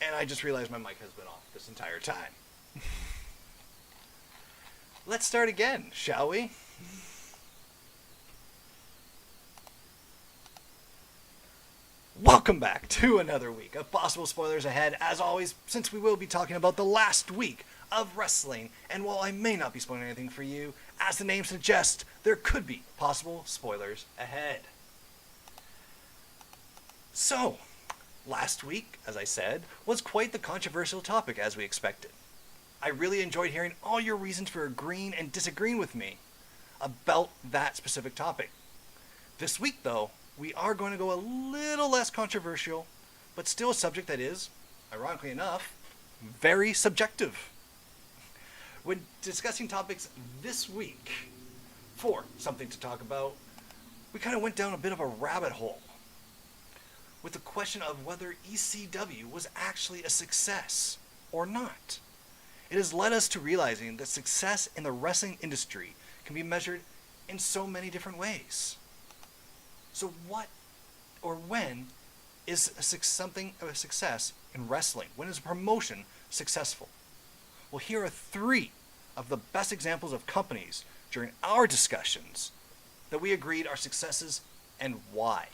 And I just realized my mic has been off this entire time. Let's start again, shall we? Welcome back to another week of possible spoilers ahead, as always, since we will be talking about the last week of wrestling. And while I may not be spoiling anything for you, as the name suggests, there could be possible spoilers ahead. So, last week, as I said, was quite the controversial topic as we expected. I really enjoyed hearing all your reasons for agreeing and disagreeing with me about that specific topic. This week, though, we are going to go a little less controversial, but still a subject that is, ironically enough, very subjective. When discussing topics this week, for something to talk about, we kind of went down a bit of a rabbit hole with the question of whether ECW was actually a success or not. It has led us to realizing that success in the wrestling industry can be measured in so many different ways. So what or when is something of a success in wrestling? When is a promotion successful? Well, here are 3 of the best examples of companies during our discussions that we agreed are successes and why.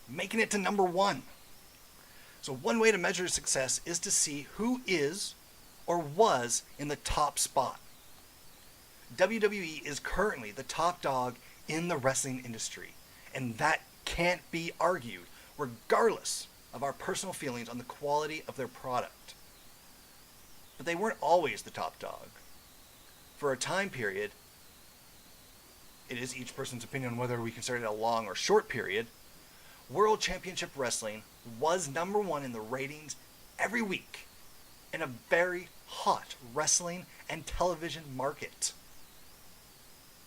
Making it to number 1. So one way to measure success is to see who is or was in the top spot. WWE is currently the top dog in the wrestling industry, and that can't be argued regardless of our personal feelings on the quality of their product. But they weren't always the top dog. For a time period, it is each person's opinion on whether we consider it a long or short period, World Championship Wrestling was number 1 in the ratings every week in a very hot wrestling and television market.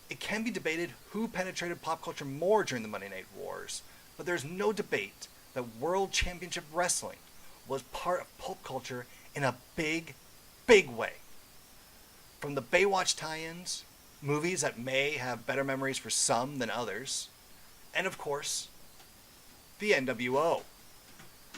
It can be debated who penetrated pop culture more during the Monday Night Wars, but there's no debate that World Championship Wrestling was part of pop culture in a big, big way. From the Baywatch tie-ins, movies that may have better memories for some than others, and of course, the NWO.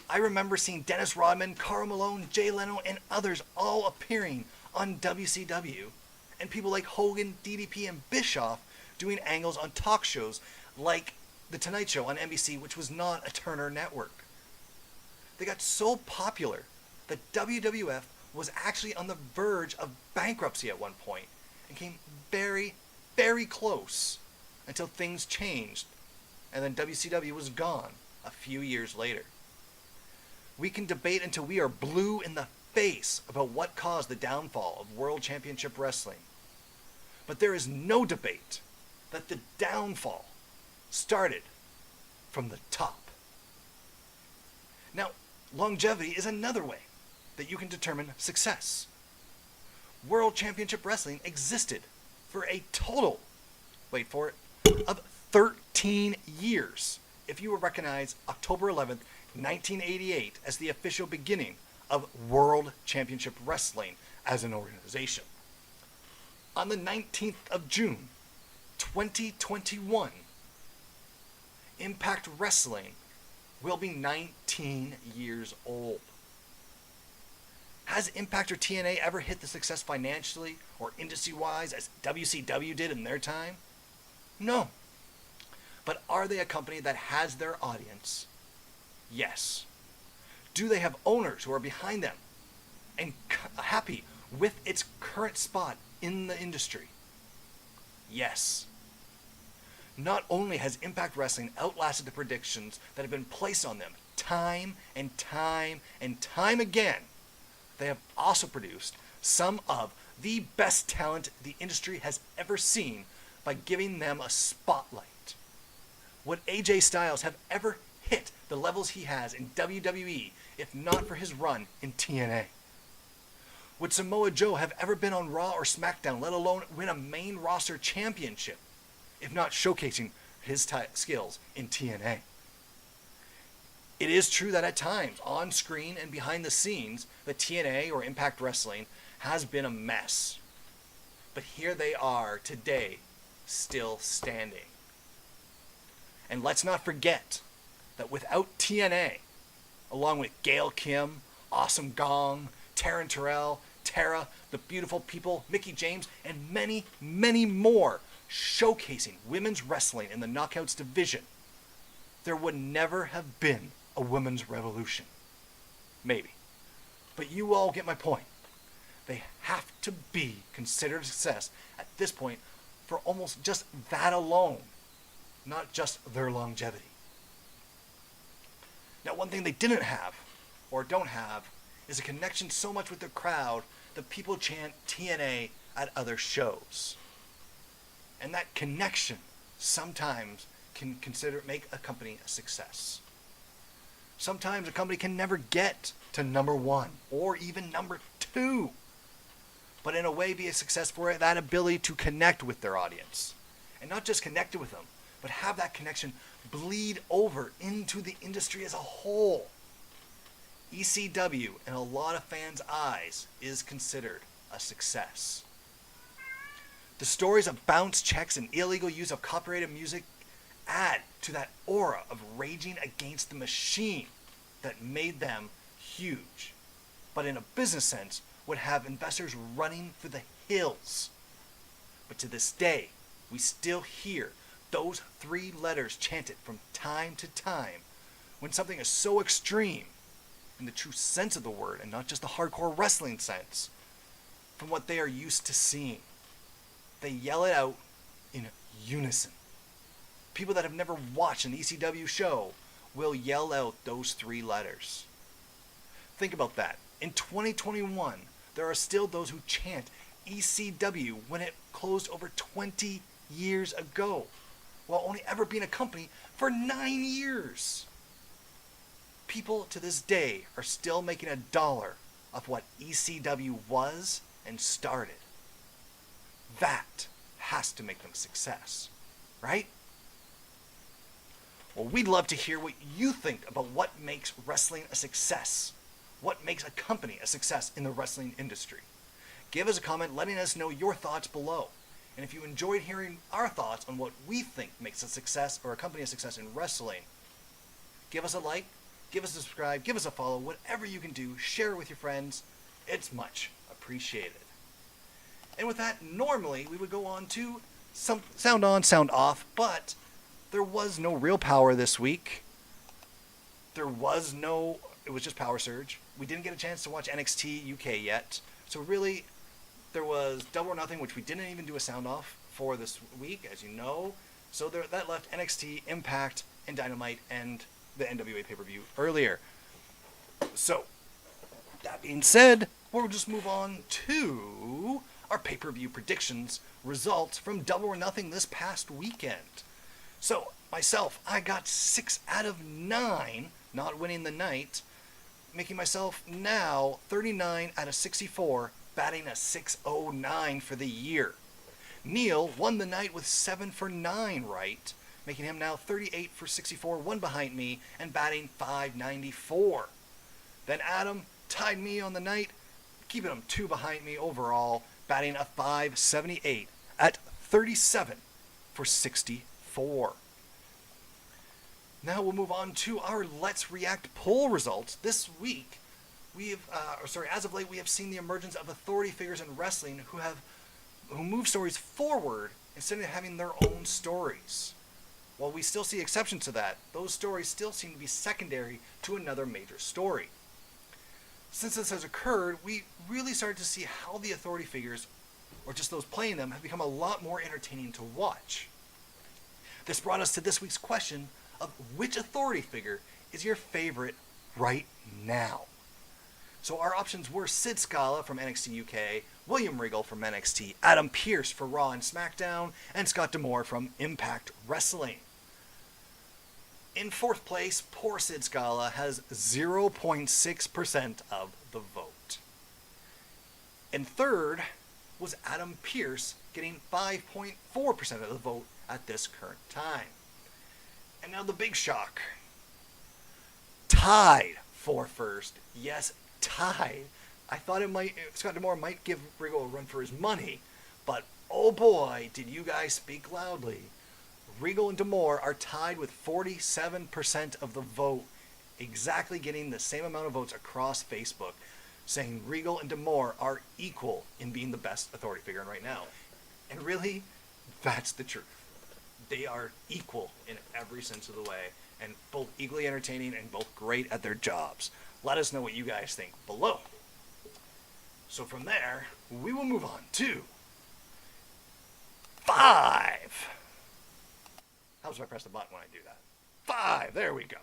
I remember seeing Dennis Rodman, Karl Malone, Jay Leno, and others all appearing on WCW, and people like Hogan, DDP, and Bischoff doing angles on talk shows like The Tonight Show on NBC, which was not a Turner network. They got so popular that WWF was actually on the verge of bankruptcy at one point and came very, very close until things changed, and then WCW was gone a few years later. We can debate until we are blue in the face about what caused the downfall of World Championship Wrestling. But there is no debate that the downfall started from the top. Now, longevity is another way that you can determine success. World Championship Wrestling existed for a total, wait for it, of 13 years. If you will recognize October 11th, 1988 as the official beginning of World Championship Wrestling as an organization. On the 19th of June, 2021, Impact Wrestling will be 19 years old. Has Impact or TNA ever hit the success financially or industry-wise as WCW did in their time? No. But are they a company that has their audience? Yes. Do they have owners who are behind them and happy with its current spot in the industry? Yes. Not only has Impact Wrestling outlasted the predictions that have been placed on them time and time and time again, they have also produced some of the best talent the industry has ever seen by giving them a spotlight. Would AJ Styles have ever hit the levels he has in WWE if not for his run in TNA? Would Samoa Joe have ever been on Raw or SmackDown, let alone win a main roster championship, if not showcasing his skills in TNA? It is true that at times, on screen and behind the scenes, the TNA or Impact Wrestling has been a mess. But here they are today, still standing. And let's not forget that without TNA, along with Gail Kim, Awesome Gong, Taryn Terrell, Tara, The Beautiful People, Mickey James, and many, many more, showcasing women's wrestling in the Knockouts division, there would never have been a women's revolution. Maybe. But you all get my point. They have to be considered a success at this point for almost just that alone, not just their longevity. Now, one thing they didn't have, or don't have, is a connection so much with the crowd that people chant TNA at other shows. And that connection sometimes can make a company a success. Sometimes a company can never get to number 1 or even number 2, but in a way be a success for that ability to connect with their audience. And not just connect with them, but have that connection bleed over into the industry as a whole. ECW, in a lot of fans' eyes, is considered a success. The stories of bounce checks and illegal use of copyrighted music add to that aura of raging against the machine that made them huge, but in a business sense would have investors running for the hills. But to this day, we still hear those 3 letters chanted from time to time when something is so extreme, in the true sense of the word and not just the hardcore wrestling sense, from what they are used to seeing. They yell it out in unison. People that have never watched an ECW show will yell out those 3 letters. Think about that. In 2021, there are still those who chant ECW when it closed over 20 years ago, while only ever being a company for 9 years. People to this day are still making $1 of what ECW was and started. That has to make them a success, right? Well, we'd love to hear what you think about what makes wrestling a success. What makes a company a success in the wrestling industry? Give us a comment letting us know your thoughts below. And if you enjoyed hearing our thoughts on what we think makes a success or a company a success in wrestling, give us a like, give us a subscribe, give us a follow, whatever you can do, share it with your friends. It's much appreciated. And with that, normally we would go on to some sound on, sound off, but there was no real power this week. It was just Power Surge. We didn't get a chance to watch NXT UK yet. So really, there was Double or Nothing, which we didn't even do a sound off for this week, as you know. So that left NXT, Impact, and Dynamite, and the NWA pay-per-view earlier. So, that being said, we'll just move on to our pay-per-view predictions, results from Double or Nothing this past weekend. So, myself, I got 6 out of 9, not winning the night, making myself now 39 out of 64, batting a 609 for the year. Neil won the night with 7 for 9 right, making him now 38 for 64, 1 behind me, and batting 594. Then Adam tied me on the night, keeping him 2 behind me overall, batting a 578 at 37 for 64. Now we'll move on to our Let's React poll results. This week, as of late, we have seen the emergence of authority figures in wrestling who move stories forward instead of having their own stories. While we still see exceptions to that, those stories still seem to be secondary to another major story. Since this has occurred, we really started to see how the authority figures, or just those playing them, have become a lot more entertaining to watch. This brought us to this week's question of which authority figure is your favorite right now. So our options were Sid Scala from NXT UK, William Regal from NXT, Adam Pearce for Raw and SmackDown, and Scott D'Amore from Impact Wrestling. In 4th place, poor Sid Scala has 0.6% of the vote. In 3rd was Adam Pearce, getting 5.4% of the vote at this current time. And now the big shock. Tied for first. Yes, tied. I thought Scott D'Amore might give Regal a run for his money, but oh boy, did you guys speak loudly. Regal and D'Amore are tied with 47% of the vote exactly getting the same amount of votes across Facebook, saying Regal and D'Amore are equal in being the best authority figure right now. And really, that's the truth. They are equal in every sense of the way, and both equally entertaining and both great at their jobs. Let us know what you guys think below. So from there, we will move on to 5. Helps if I press the button when I do that. 5, there we go.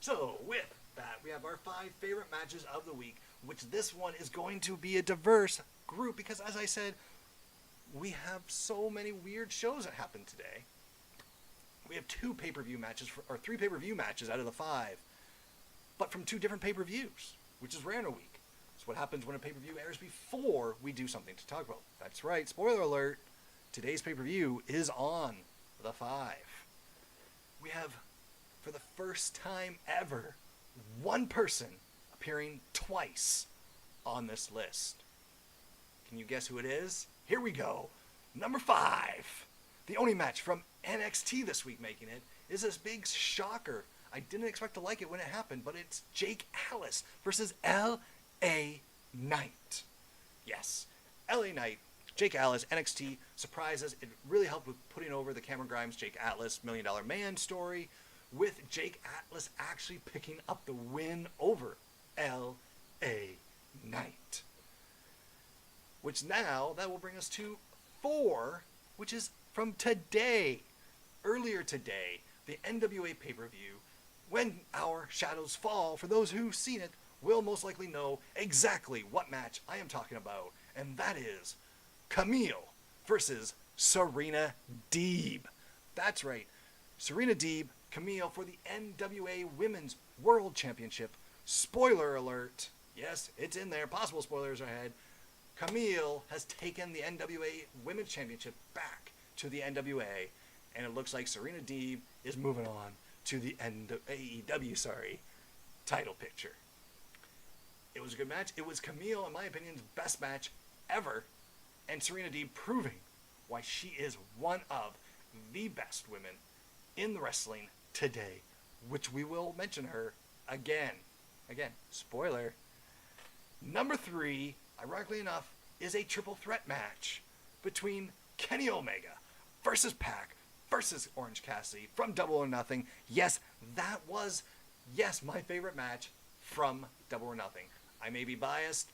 So with that, we have our 5 favorite matches of the week, which this one is going to be a diverse group because, as I said, we have so many weird shows that happen today. We have 2 pay-per-view matches, or 3 pay-per-view matches out of the 5, but from 2 different pay-per-views, which is rare in a week. It's what happens when a pay-per-view airs before we do something to talk about. That's right, spoiler alert, today's pay-per-view is on the 5. We have, for the first time ever, one person appearing twice on this list. Can you guess who it is? Here we go. Number 5. The only match from NXT this week making it is this big shocker. I didn't expect to like it when it happened, but it's Jake Atlas versus L.A. Knight. Yes, L.A. Knight, Jake Atlas, NXT surprises. It really helped with putting over the Cameron Grimes, Jake Atlas, $1 Million Man story, with Jake Atlas actually picking up the win over L.A. Knight. Which now, that will bring us to 4, which is from today. Earlier today, the NWA pay-per-view, When Our Shadows Fall, for those who've seen it, will most likely know exactly what match I am talking about. And that is Camille versus Serena Deeb. That's right. Serena Deeb, Camille for the NWA Women's World Championship. Spoiler alert. Yes, it's in there. Possible spoilers ahead. Camille has taken the NWA Women's Championship back to the NWA, and it looks like Serena Deeb is moving on to the AEW, title picture. It was a good match. It was Camille, in my opinion, best match ever, and Serena Deeb proving why she is one of the best women in the wrestling today, which we will mention her again. Again, spoiler. Number 3, ironically enough, is a triple threat match between Kenny Omega versus Pac versus Orange Cassidy from Double or Nothing. Yes, that was, my favorite match from Double or Nothing. I may be biased.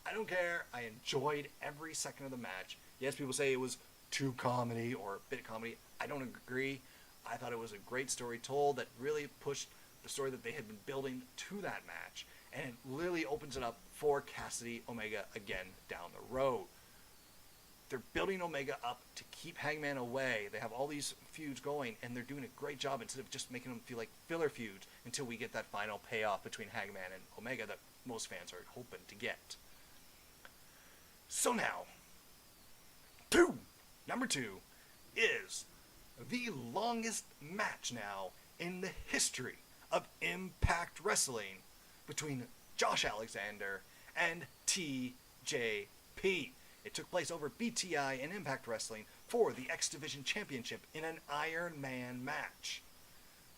I don't care. I enjoyed every second of the match. Yes, people say it was too comedy or a bit comedy. I don't agree. I thought it was a great story told that really pushed the story that they had been building to that match. And it really opens it up for Cassidy Omega again down the road. They're building Omega up to keep Hangman away. They have all these feuds going, and they're doing a great job instead of just making them feel like filler feuds until we get that final payoff between Hangman and Omega that most fans are hoping to get. So now, number 2 is the longest match now in the history of Impact Wrestling between Josh Alexander and TJP. It took place over BTI and Impact Wrestling for the X Division Championship in an Iron Man match.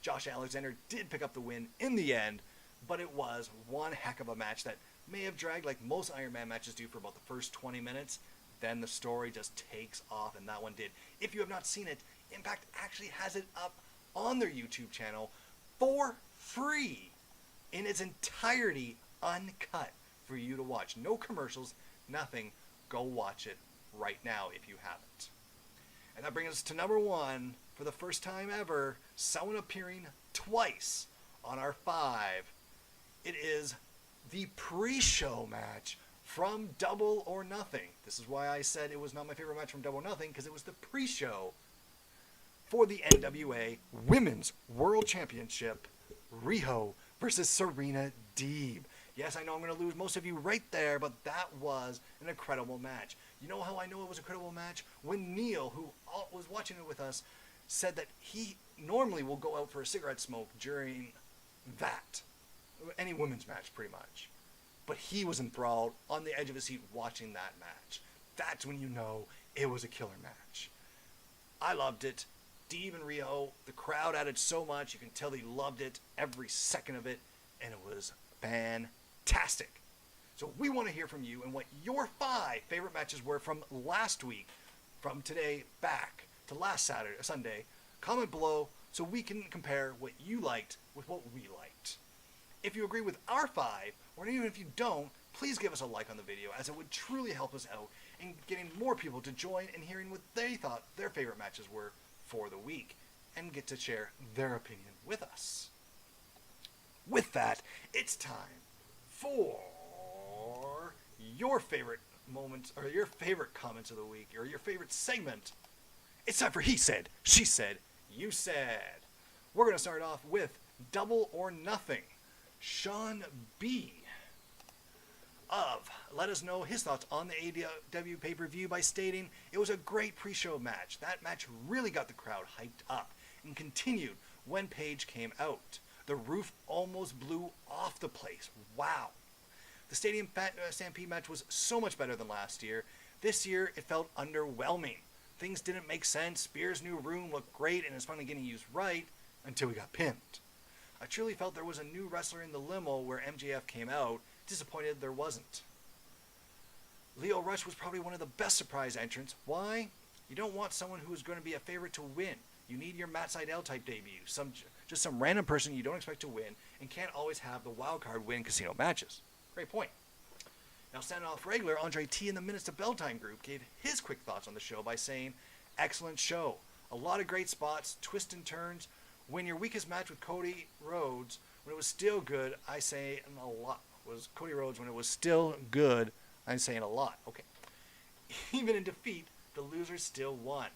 Josh Alexander did pick up the win in the end, but it was one heck of a match that may have dragged like most Iron Man matches do for about the first 20 minutes. Then the story just takes off, and that one did. If you have not seen it, Impact actually has it up on their YouTube channel for free in its entirety, uncut, for you to watch. No commercials, nothing. Go watch it right now if you haven't. And that brings us to number 1, for the first time ever, someone appearing twice on our 5. It is the pre-show match from Double or Nothing. This is why I said it was not my favorite match from Double or Nothing, because it was the pre-show for the NWA Women's World Championship, Riho versus Serena Deeb. Yes, I know I'm going to lose most of you right there, but that was an incredible match. You know how I know it was an incredible match? When Neil, who was watching it with us, said that he normally will go out for a cigarette smoke during that. Any women's match, pretty much. But he was enthralled on the edge of his seat watching that match. That's when you know it was a killer match. I loved it. Deeb and Rio, the crowd added so much. You can tell they loved it, every second of it, and it was fantastic. So we want to hear from you and what your 5 favorite matches were from last week, from today back to last Sunday. Comment below so we can compare what you liked with what we liked. If you agree with our 5, or even if you don't, please give us a like on the video, as it would truly help us out in getting more people to join and hearing what they thought their favorite matches were for the week, and get to share their opinion with us. With that, it's time for your favorite moments, or your favorite comments of the week, or your favorite segment. It's time for He Said, She Said, You Said. We're going to start off with Double or Nothing. Sean B. let us know his thoughts on the AEW pay-per-view by stating it was a great pre-show match. That match really got the crowd hyped up and continued when Paige came out. The roof almost blew off the place. Wow. The Stadium Stampede match was so much better than last year. This year, it felt underwhelming. Things didn't make sense. Spears' new room looked great and is finally getting used right until we got pinned. I truly felt there was a new wrestler in the limo where MJF came out. Disappointed there wasn't. Lio Rush was probably one of the best surprise entrants. Why? You don't want someone who is going to be a favorite to win. You need your Matt Sydal type debut. Just some random person you don't expect to win and can't always have the wild card win casino matches. Great point. Now, Soundoff regular Andre T in the Minutes to Bell Time group gave his quick thoughts on the show by saying, excellent show. A lot of great spots, twists and turns. Win your weakest match with Cody Rhodes when it was still good, I say a lot. Was Cody Rhodes when it was still good, I'm saying a lot. Okay. Even in defeat, the losers still won.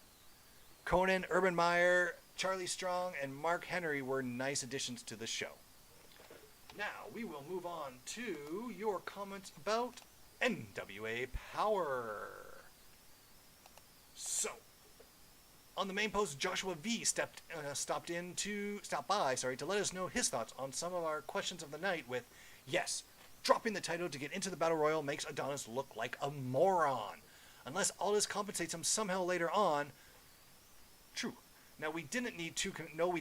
Conan, Urban Meyer, Charlie Strong, and Mark Henry were nice additions to the show. Now, we will move on to your comments about NWA Power. So, on the main post, Joshua V stopped by to let us know his thoughts on some of our questions of the night with, yes, dropping the title to get into the Battle Royal makes Adonis look like a moron. Unless Aldis compensates him somehow later on. True. Now, we didn't need two Camille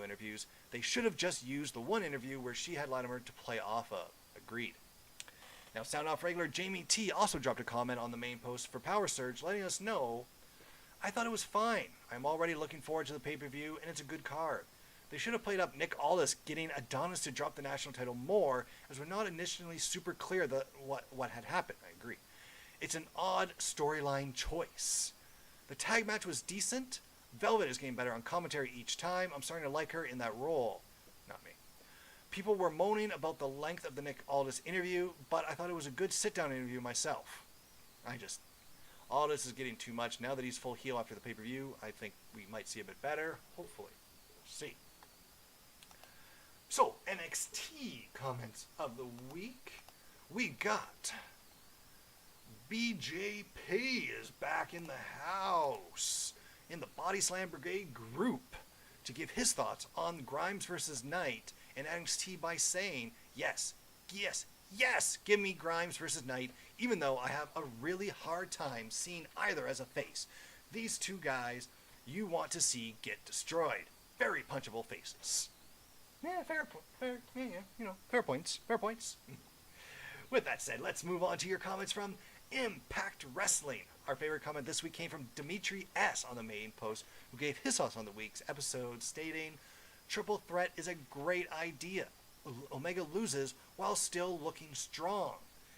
interviews. They should have just used the one interview where she had Latimer to play off of. Agreed. Now, Soundoff regular Jamie T also dropped a comment on the main post for Power Surge, letting us know, I thought it was fine. I'm already looking forward to the pay-per-view, and it's a good card. They should have played up Nick Aldis getting Adonis to drop the national title more, as we're not initially super clear what had happened. I agree. It's an odd storyline choice. The tag match was decent. Velvet is getting better on commentary each time. I'm starting to like her in that role. Not me. People were moaning about the length of the Nick Aldis interview, but I thought it was a good sit-down interview myself. Aldis is getting too much. Now that he's full heel after the pay-per-view, I think we might see a bit better. Hopefully. We'll see. So, NXT comments of the week. We got BJP is back in the house in the Body Slam Brigade group to give his thoughts on Grimes versus Knight and NXT by saying, yes, give me Grimes versus Knight, even though I have a really hard time seeing either as a face. These two guys you want to see get destroyed. Very punchable faces. Yeah, fair points. With that said, let's move on to your comments from Impact Wrestling. Our favorite comment this week came from Dimitri S. on the main post, who gave his thoughts on the week's episode, stating, Triple Threat is a great idea. Omega loses while still looking strong.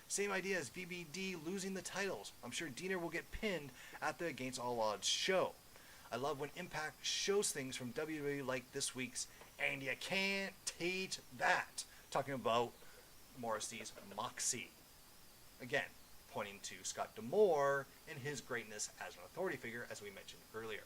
Same idea as VBD losing the titles. I'm sure Diener will get pinned at the Against All Odds show. I love when Impact shows things from WWE like this week's, and you can't teach that. Talking about Morrissey's Moxie. Again, pointing to Scott D'Amore and his greatness as an authority figure, as we mentioned earlier.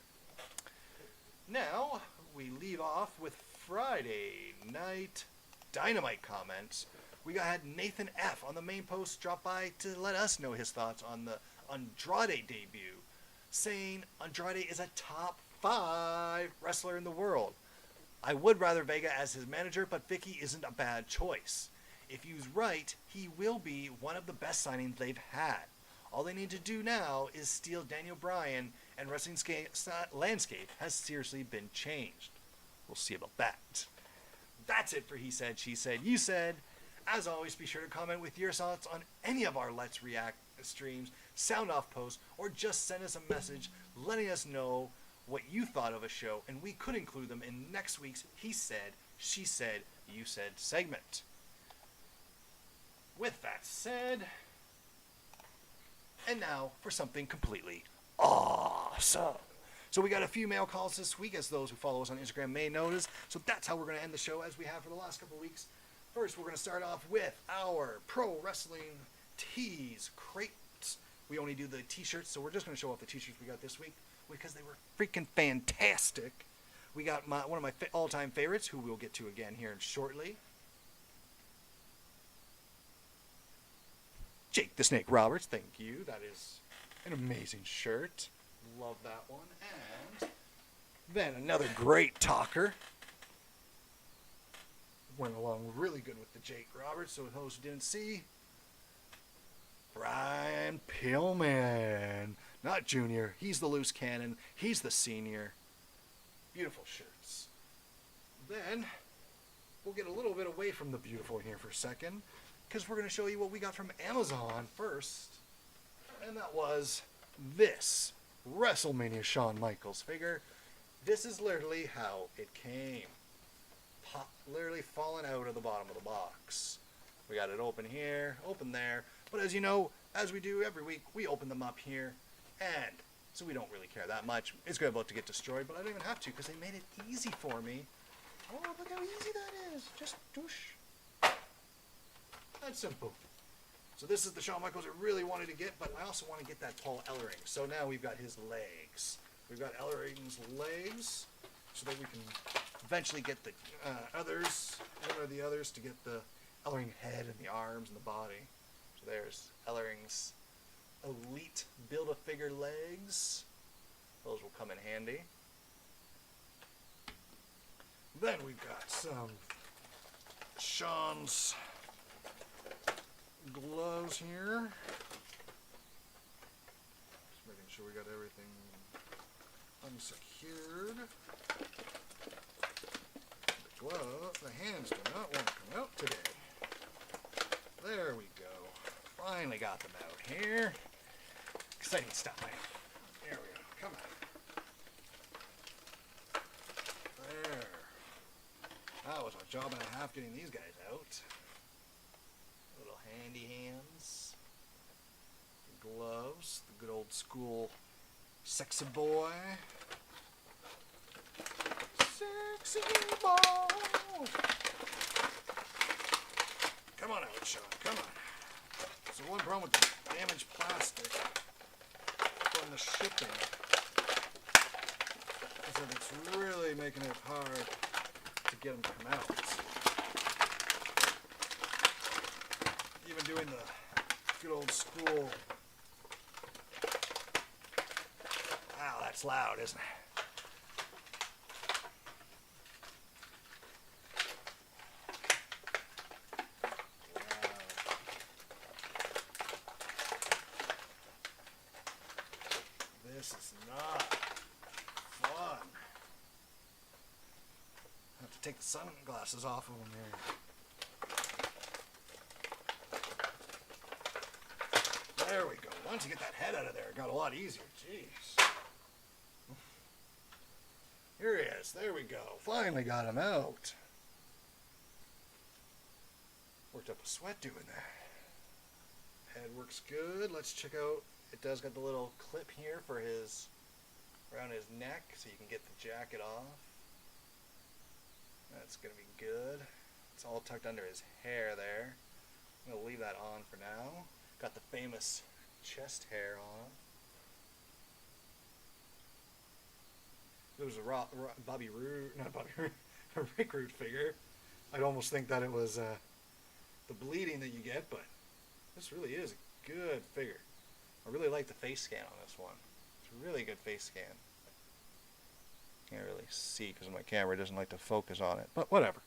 Now, we leave off with Friday Night Dynamite comments. We had Nathan F. on the main post drop by to let us know his thoughts on the Andrade debut, saying Andrade is a top 5 wrestler in the world. I would rather Vega as his manager, but Vicky isn't a bad choice. If he's right, he will be one of the best signings they've had. All they need to do now is steal Daniel Bryan and wrestling landscape has seriously been changed. We'll see about that. That's it for He Said, She Said, You Said. As always, be sure to comment with your thoughts on any of our Let's React streams, Soundoff posts, or just send us a message letting us know what you thought of a show, and we could include them in next week's He Said, She Said, You Said segment. With that said, and now for something completely awesome. So we got a few mail calls this week, as those who follow us on Instagram may notice. So that's how we're going to end the show, as we have for the last couple of weeks. First, we're going to start off with our pro wrestling tees crates. We only do the t-shirts, so we're just going to show off the t-shirts we got this week because they were freaking fantastic. We got one of my all-time favorites, who we'll get to again here shortly. Jake the Snake Roberts, thank you. That is an amazing shirt. Love that one. And then another great talker. Went along really good with the Jake Roberts, so those who didn't see, Brian Pillman. Not Junior. He's the loose cannon. He's the senior. Beautiful shirts. Then we'll get a little bit away from the beautiful here for a second, because we're going to show you what we got from Amazon first. And that was this WrestleMania Shawn Michaels figure. This is literally how it came. Literally falling out of the bottom of the box. We got it open here, open there. But as you know, as we do every week, we open them up here. And so we don't really care that much. It's about to get destroyed, but I don't even have to because they made it easy for me. Oh, look how easy that is. Just douche. That's simple. So this is the Shawn Michaels I really wanted to get, but I also want to get that Paul Ellering. So now we've got his legs. We've got Ellering's legs, so that we can eventually get the others, one or the others, to get the Ellering head and the arms and the body. So there's Ellering's elite Build-A-Figure legs. Those will come in handy. Then we've got some Shawn's gloves here. Just making sure we got everything unsecured. The glove, the hands do not want to come out today. There we go. Finally got them out here. Exciting stuff, man. There we go. Come on. There. That was a job and a half getting these guys out. Little handy hands. The gloves. The good old school sexy boy. Sexy boy. Come on out, Shawn. Come on. So one problem with the damaged plastic from the shipping is that it's really making it hard to get them to come out. Even doing the good old school. Wow, that's loud, isn't it? This is not fun. I have to take the sunglasses off of them here. There we go. Once you get that head out of there, it got a lot easier. Jeez. Here he is. There we go. Finally got him out. Worked up a sweat doing that. Head works good. Let's check out. It does got the little clip here for his, around his neck, so you can get the jacket off. That's going to be good. It's all tucked under his hair there. I'm going to leave that on for now. Got the famous chest hair on. It was a Bobby Roode, not Bobby Roode, a Rick Rude figure. I'd almost think that it was the bleeding that you get, but this really is a good figure. I really like the face scan on this one. It's a really good face scan. Can't really see because my camera doesn't like to focus on it, but whatever.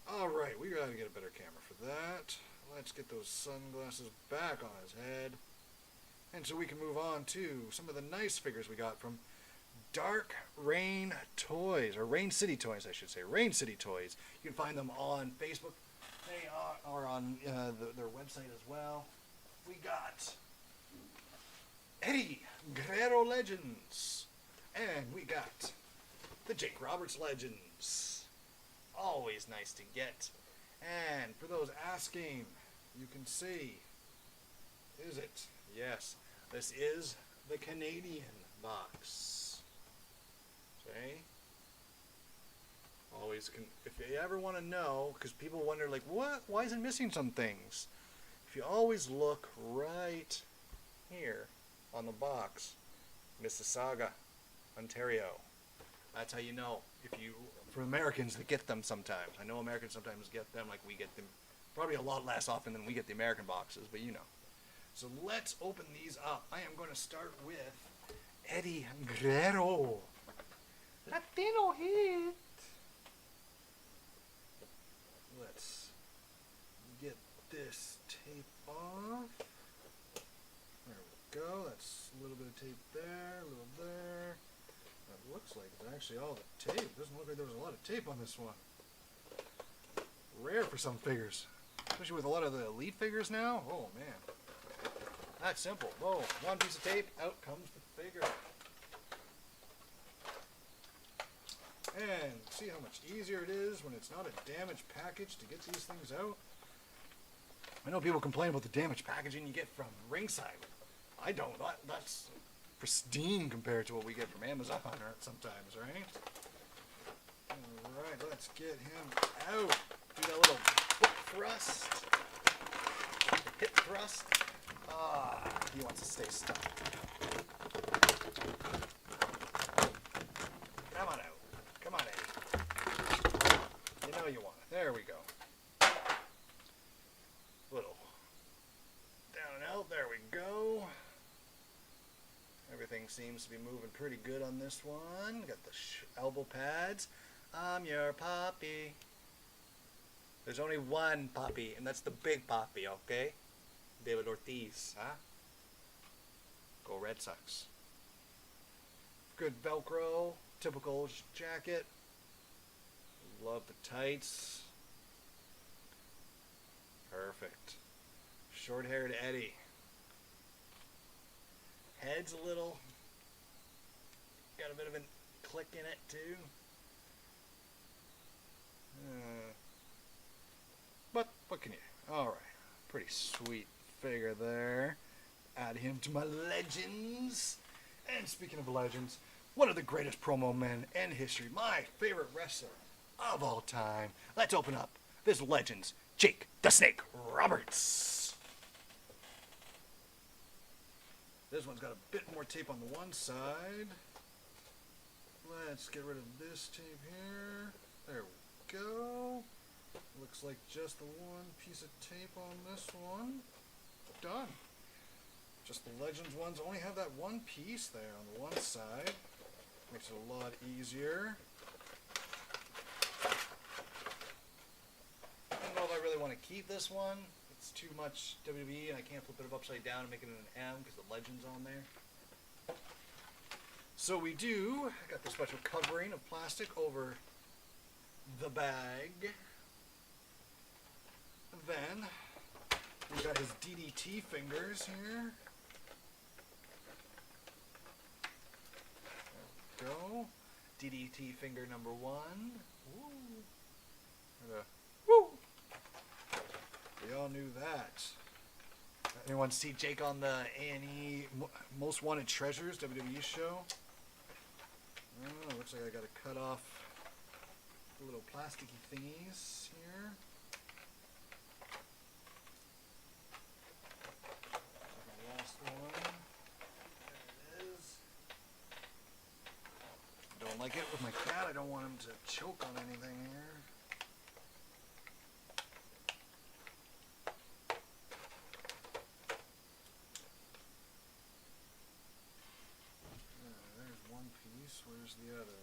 Alright, we gotta get a better camera for that. Let's get those sunglasses back on his head. And so we can move on to some of the nice figures we got from Dark Rain Toys, or Rain City Toys, I should say. Rain City Toys. You can find them on Facebook. They are on their website as well. We got Eddie Guerrero Legends. And we got the Jake Roberts Legends. Always nice to get. And for those asking, you can see, is it? Yes, this is the Canadian box. See? Always can, if you ever want to know, because people wonder, like, what? Why is it missing some things? If you always look right here on the box, Mississauga, Ontario. That's how you know. If you, for Americans that get them sometimes. I know Americans sometimes get them like we get them, probably a lot less often than we get the American boxes, but you know. So let's open these up. I am going to start with Eddie Guerrero. Latino hit. Let's get this tape off. There we go. That's a little bit of tape there, a little there. That looks like it's actually all the tape. It doesn't look like there was a lot of tape on this one. Rare for some figures. Especially with a lot of the elite figures now. Oh man. That's simple. Whoa, one piece of tape, out comes the figure. And see how much easier it is when it's not a damaged package to get these things out. I know people complain about the damaged packaging you get from Ringside. I don't. That's pristine compared to what we get from Amazon sometimes, right? Alright, let's get him out. Do that little foot thrust. Hip thrust. He wants to stay stuck. Come on out. Come on, Eddie. You know you want it. There we go. Little down and out. There we go. Everything seems to be moving pretty good on this one. Got the elbow pads. I'm your poppy. There's only one poppy, and that's the big poppy, okay? David Ortiz, huh? Go Red Sox. Good Velcro, typical jacket. Love the tights. Perfect. Short-haired Eddie. Head's a little, got a bit of a click in it too. But what can you do? Alright, pretty sweet figure there. Add him to my legends. And speaking of legends, one of the greatest promo men in history, my favorite wrestler of all time. Let's open up this Legends, Jake the Snake Roberts. This one's got a bit more tape on the one side. Let's get rid of this tape here. There we go. Looks like just the one piece of tape on this one. Done. Just the Legends ones only have that one piece there on the one side. Makes it a lot easier. I don't know if I really want to keep this one. It's too much WWE and I can't flip it upside down and make it an M because the Legend's on there. So we do, got the special covering of plastic over the bag. Then we got his DDT fingers here. There we go. DDT finger number 1. Woo. Woo. We all knew that. Anyone see Jake on the A&E Most Wanted Treasures WWE show? Oh, looks like I got to cut off the little plasticky thingies here. The last one. There it is. Don't like it with my cat. I don't want him to choke on anything here. Where's the other?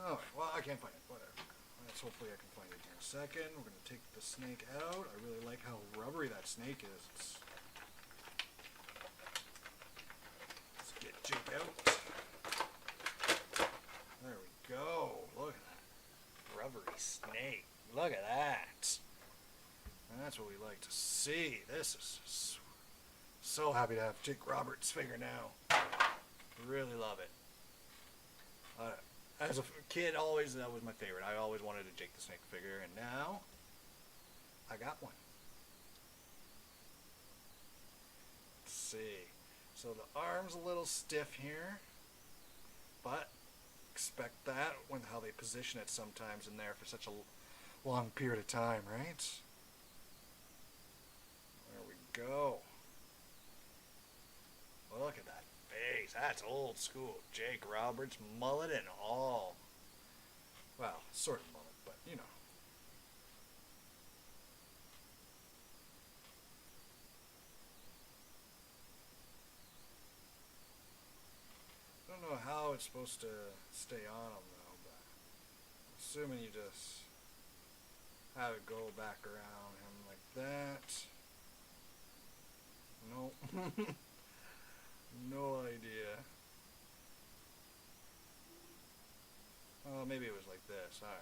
Oh, well, I can't find it. Whatever. Let's hopefully I can find it here in a second. We're going to take the snake out. I really like how rubbery that snake is. Let's get Jake out. There we go. Look at that rubbery snake. Look at that. That's what we like to see. This is so happy to have Jake Roberts' figure now. Really love it. As a kid, always that was my favorite. I always wanted a Jake the Snake figure, and now I got one. Let's see. So the arm's a little stiff here, but expect that when how they position it sometimes in there for such a long period of time, right? There we go. Look at that face. That's old school. Jake Roberts, mullet and all. Well, sort of mullet, but you know. I don't know how it's supposed to stay on him though, but assuming you just have it go back around him like that. Nope. No idea. Oh, maybe it was like this. Alright.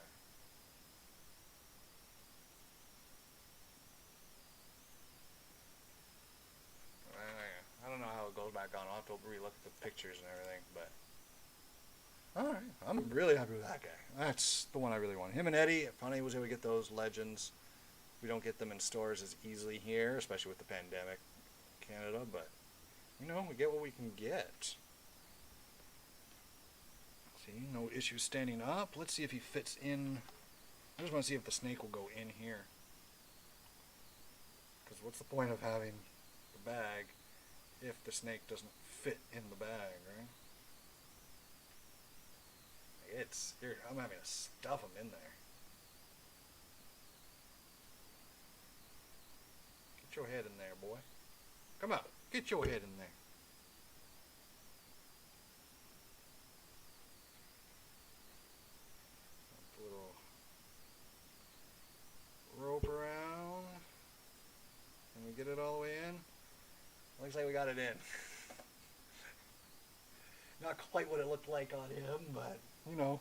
I don't know how it goes back on. I'll have to relook at the pictures and everything, but alright. I'm really happy with that guy. That's the one I really want. Him and Eddie, if Honey was able to get those legends, we don't get them in stores as easily here, especially with the pandemic in Canada, but you know, we get what we can get. See, no issue standing up. Let's see if he fits in. I just want to see if the snake will go in here. Because what's the point of having the bag if the snake doesn't fit in the bag, right? I'm having to stuff him in there. Get your head in there, boy. Come out. Get your head in there. Put a little rope around. Can we get it all the way in? Looks like we got it in. Not quite what it looked like on him, but you know,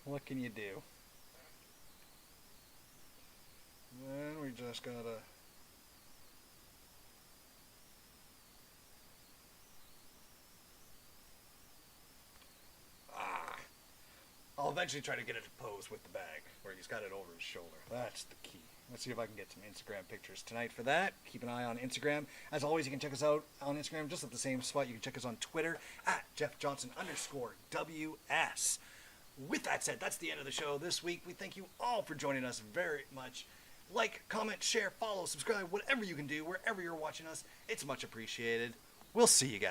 what can you do? Then we just gotta I'll eventually try to get it to pose with the bag, where he's got it over his shoulder. That's the key. Let's see if I can get some Instagram pictures tonight for that. Keep an eye on Instagram. As always, you can check us out on Instagram just at the same spot. You can check us on Twitter at JeffJohnson_WS. With that said, that's the end of the show this week. We thank you all for joining us very much. Like, comment, share, follow, subscribe, whatever you can do, wherever you're watching us. It's much appreciated. We'll see you guys.